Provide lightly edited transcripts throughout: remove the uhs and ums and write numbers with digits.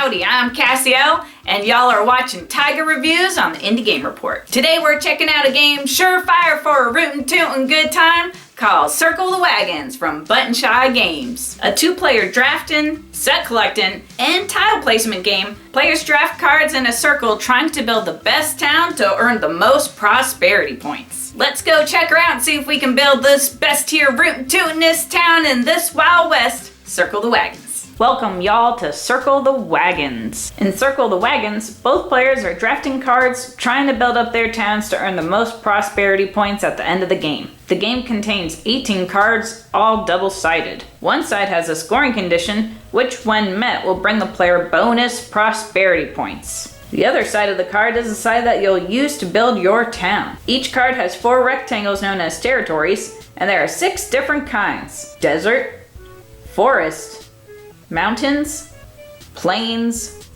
Howdy, I'm Cassio, and y'all are watching TIGR Reviews on the Indie Game Report. Today we're checking out a game surefire for a rootin' tootin' good time called Circle the Wagons from Button Shy Games. A two-player drafting, set collecting, and tile placement game. Players draft cards in a circle trying to build the best town to earn the most prosperity points. Let's go check her out and see if we can build this best tier rootin' tootin'est town in this Wild West, Circle the Wagons. Welcome y'all to Circle the Wagons. In Circle the Wagons, both players are drafting cards, trying to build up their towns to earn the most prosperity points at the end of the game. The game contains 18 cards, all double-sided. One side has a scoring condition, which when met will bring the player bonus prosperity points. The other side of the card is the side that you'll use to build your town. Each card has 4 rectangles known as territories, and there are 6 different kinds: desert, forest, mountains, plains,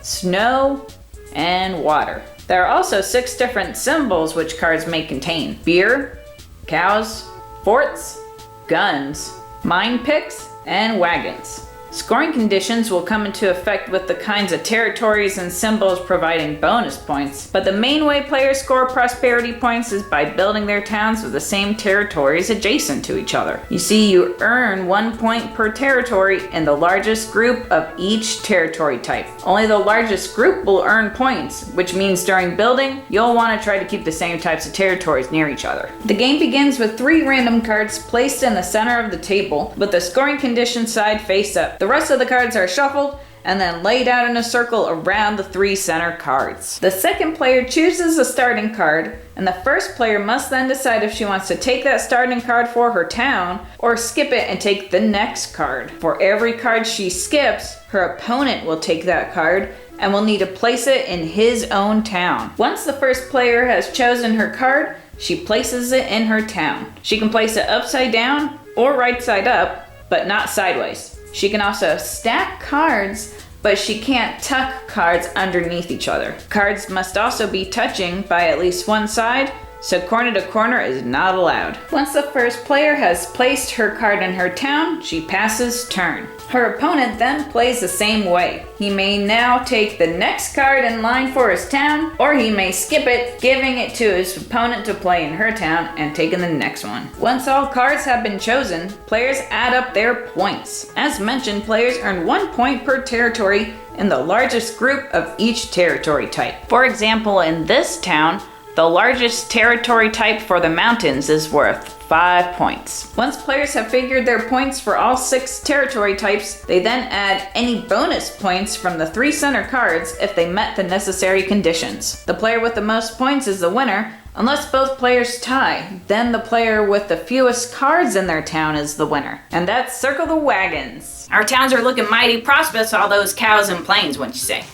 snow, and water. There are also 6 different symbols which cards may contain: beer, cows, forts, guns, mine picks, and wagons. Scoring conditions will come into effect with the kinds of territories and symbols providing bonus points, but the main way players score prosperity points is by building their towns with the same territories adjacent to each other. You see, you earn 1 point per territory in the largest group of each territory type. Only the largest group will earn points, which means during building, you'll want to try to keep the same types of territories near each other. The game begins with 3 random cards placed in the center of the table, with the scoring condition side face up. The rest of the cards are shuffled and then laid out in a circle around the 3 center cards. The second player chooses a starting card, and the first player must then decide if she wants to take that starting card for her town or skip it and take the next card. For every card she skips, her opponent will take that card and will need to place it in his own town. Once the first player has chosen her card, she places it in her town. She can place it upside down or right side up, but not sideways. She can also stack cards, but she can't tuck cards underneath each other. Cards must also be touching by at least one side, so corner to corner is not allowed. Once the first player has placed her card in her town, she passes turn. Her opponent then plays the same way. He may now take the next card in line for his town, or he may skip it, giving it to his opponent to play in her town and taking the next one. Once all cards have been chosen, players add up their points. As mentioned, players earn 1 point per territory in the largest group of each territory type. For example, in this town, the largest territory type for the mountains is worth 5 points. Once players have figured their points for all 6 territory types, they then add any bonus points from the 3 center cards if they met the necessary conditions. The player with the most points is the winner, unless both players tie. Then the player with the fewest cards in their town is the winner. And that's Circle the Wagons. Our towns are looking mighty prosperous, all those cows and plains, wouldn't you say?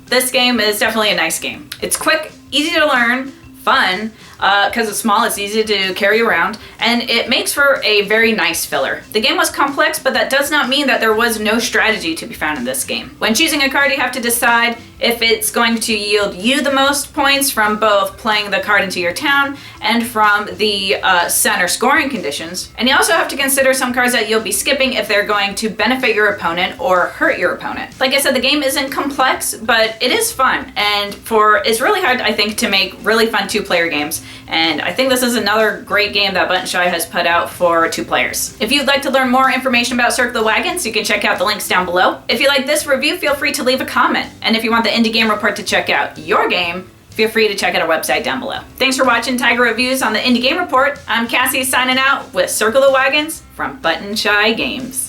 This game is definitely a nice game. It's quick, easy to learn, fun, because it's small, it's easy to carry around, and it makes for a very nice filler. The game was complex, but that does not mean that there was no strategy to be found in this game. When choosing a card, you have to decide if it's going to yield you the most points from both playing the card into your town and from the center scoring conditions. And you also have to consider some cards that you'll be skipping if they're going to benefit your opponent or hurt your opponent. Like I said, the game isn't complex, but it is fun, and it's really hard, I think, to make really fun 2-player games. And I think this is another great game that Button Shy has put out for 2 players. If you'd like to learn more information about Circle the Wagons, you can check out the links down below. If you like this review, feel free to leave a comment. And if you want the Indie Game Report to check out your game, feel free to check out our website down below. Thanks for watching TIGR Reviews on the Indie Game Report. I'm Cassie signing out with Circle the Wagons from Button Shy Games.